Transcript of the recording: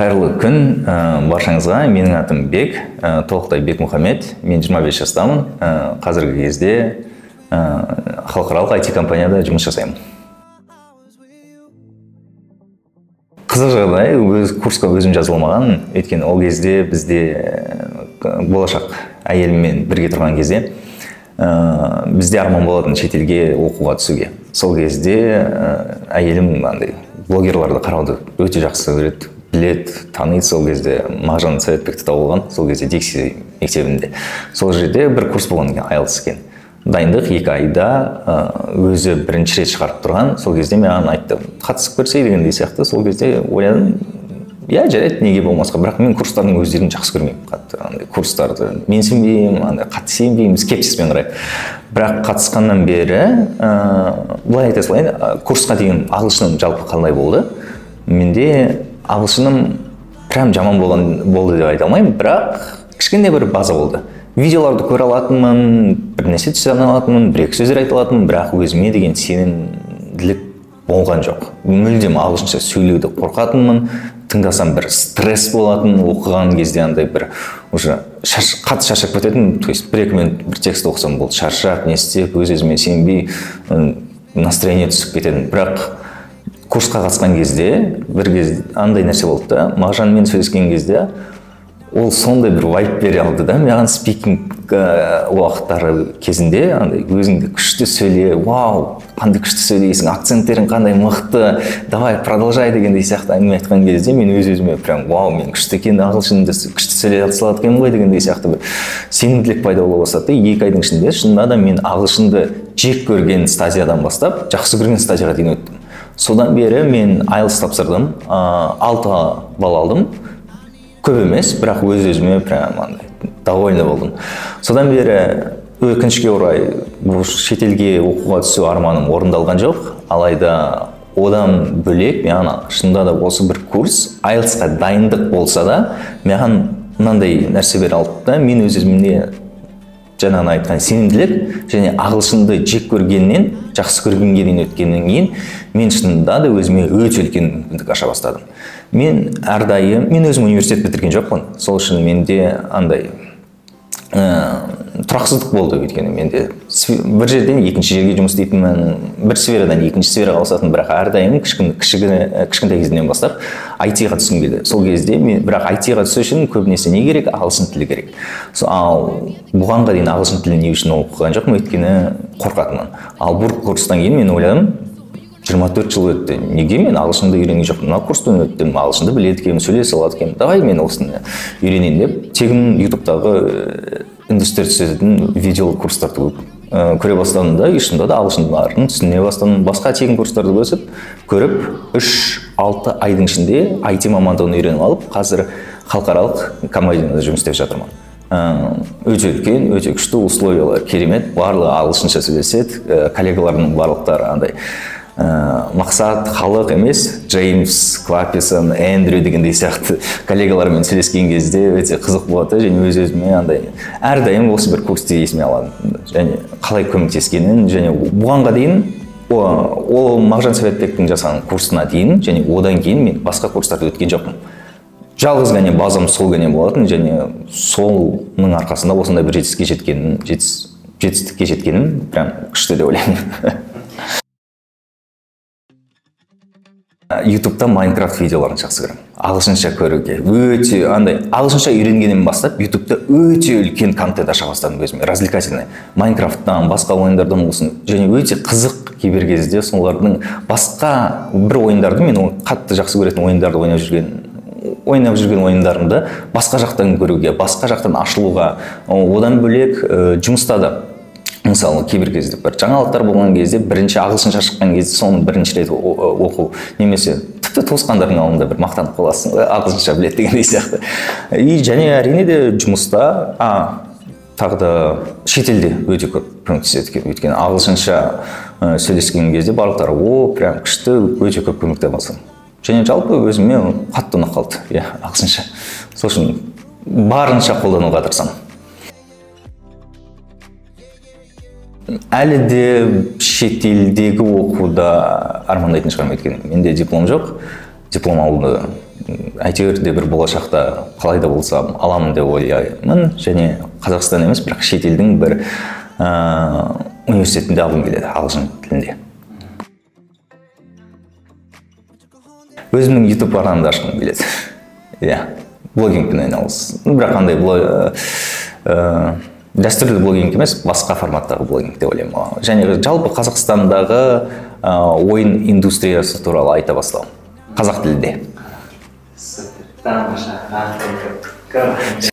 Қайырлы күн баршаңызға. Менің атым Бек, толықтай Бекмұхамед. Мен 25 жастамын. Қазіргі кезде халықаралық IT компанияда жұмыс жасаймын. Қызық жағдай, курсқа өзім жазылмаған. Өйткені ол кезде бізде болашақ әйеліммен бірге тұрған кезде бізде арман болатын шетелге оқуға түсуге. Сол кезде әйелім блогерларды қарауды өте жақсы көреді. Білет, таниды. Сол кезде Мағжан Советбекті тауылған, сол кезде Дикси мектебінде. Сол жерде бір курс болған екен, IELTS екен. Дайындық 2 айда өзі бірінші рет шығарып тұрған. Сол кезде мен айтты, қатысып көрсей дегендей сияқты. Сол кезде ойладым, я жарайды, неге болмасқа. Бірақ мен курстардың өздерін жақсы көрмеймін. Қатты курстарды мен сенбеймін, қатты сенбеймін, скептиспен қараймын. Бірақ қатысқаннан бері, былай айта салайын, курсқа деген ағылшыным жалпы қалай болды. Менде ағылшыным прям жаман болды деп айта алмаймын, бірақ кішкене бір база болды. Видеоларды көре алатынмын, бір нәрсе түсе алатынмын, бір-екі сөздер айта алатынмын, бірақ өзіме деген сенімділік болған жоқ. Мүлдем ағылшынша сөйлеуді қорқатынмын, тыңдасам бір стресс болатын, оқыған кезде андай бір уже қатты шаршап кететін, то есть 1-2 минут бір текст оқысам болды, шаршап, не істеп, өз-өзіме сенбей, настроение түсіп кететін. Бірақ курсқа қатысқан кезде бір кезде андай нәрсе болды да, Мағжанмен сөйлескен кезде ол сондай бір вайб бере алды да, маған спикинг уақыттары кезінде андай өзіңді күшті сөйле, вау, қандай күшті сөйлейсің, акценттерің қандай мықты, давай продолжай дегендей сияқты әңгіме айтқан кезде мен өз-өзіме прям вау, мен күшті екен, ағылшынды күшті сөйлей салады екенмін ғой дегендей сияқты бір сенімділік пайда бола бастады. 2 айдың ішінде шынында да мен ағылшынды жек көрген стадиядан бастап жақсы көрген стадияға дейін өттім. Содан бері мен IELTS тапсырдым, 6 балл алдым. Көп емес, бірақ өз-өзіме прям довольны болдым. Содан бері өкінішке орай шетелге оқуға түсу арманым орындалған жоқ. Алайда одан бөлек маған шынында да осы бір курс IELTS-қа дайындық болса да, маған мынандай нәрсе бере алды да, мен өз-өзімде жаңағы айтқан сенімділік және ағылшынды жек көргеннен жақсы көргенге дейін өткеннен кейін мен шынында да өзіме өте үлкен мүмкіндік аша бастадым. Мен әрдайым, мен өзім университет бітірген жоқпын. Сол үшін менде андай тұрақсыздық болды. Өйткені менде бір жерден екінші жерге жұмыс істейтінмін, бір сферадан екінші сфераға ауысатын, бірақ әрдайым кішкентай кезімнен бастап IT-ға түскім келді. Сол кезде мен бірақ IT-ға түсу үшін көбінесе не керек? Ағылшын тілі керек. Ал бұғанға дейін ағылшын тілін не үшін оқыған жоқпын, өйткені қорқатынмын. Ал бұл курстан кейін мен ойладым, 24 жыл өтті. Неге мен ағылшынды үйренген жоқпын? Мына курстан өттім, ағылшынды біледі екенмін, сөйлесе алады екенмін. Давай мен осыны үйренейін деп, тегін YouTube'дағы үндістер түсетін видео курстарды көре бастадым да, шынында да ағылшындарын түсіне бастадым. Басқа тегін курстарды көріп, 3-6 айдың ішінде IT мамандығын үйреніп алып, қазір халықаралық компанияда жұмыс істеп жатырмын. Өте үлкен, өте күшті условиялар, керемет, барлығы ағылшынша сөйлеседі, коллегалардың барлықтары андай мақсат халық емес, Джеймс, Клаписон, Эндрю дегендей сияқты коллегалармен сөйлескен кезде өте қызық болады, және өз-өзіме андай әрдайым осы бір курсты есіме аламын, және қалай көмектескенін, және бұғанға дейін ол Мағжан Советбектің жасаған курсына дейін, және одан кейін мен басқа курстарды өткен жоқпын. Жалғыз ғана базам сол ғана болатын, және солның арқасында осындай бір жетістікке жеткенім прям күшті деп ойлаймын. YouTube'да Майнкрафт видеоларын жақсы көремін. Ағылшынша көруге. Өте ағылшынша үйренгеннен бастап YouTube'да өте үлкен контент аша бастадым өзіме, развлекательный. Майнкрафттан, басқа ойындардан болсын, және өте қызық кейбір кезде солардың басқа бір ойындарды, мен қатты жақсы көретін ойындарды ойнап жүрген ойындарымды басқа жақтан көруге, басқа жақтан ашылуға, одан бөлек жұмыста да. Мысалы, кейбір кезде бір жаңалықтар болған кезде, бірінші ағылшынша шыққан кезде соны бірінші рет оқу, немесе тіпті туысқандардың алдында бір мақтанып қаласың, ағылшынша біледі дегендей сияқты. Және әрине де жұмыста, тағы да шетелде өте көп көмектеседі. Өйткені ағылшынша сөйлескен кезде барлықтары прям күшті, өте көп көмекте болсын. Және жалпы өзіме қатты ұнап қалды, ағылшынша. Сол үшін барынша қолдануға тырысамын. Әлі де шетелдегі оқуда армандайтын шығармын, өйткені менде диплом жоқ. Диплом алуды әйтеуір де бір болашақта қалай да болса аламын деп ойлаймын, және Қазақстан емес, бірақ шетелдің бір университетінде алғым келеді ағылшын тілінде. Өзімнің YouTube каналымды ашқым келеді. Иә, блогингпен айналысып, бірақ қандай дәстүрлі блогинг емес, басқа форматтағы блогинг деп ойлаймын. Және жалпы Қазақстандағы ойын индустриясы туралы айта бастау. Қазақ тілінде.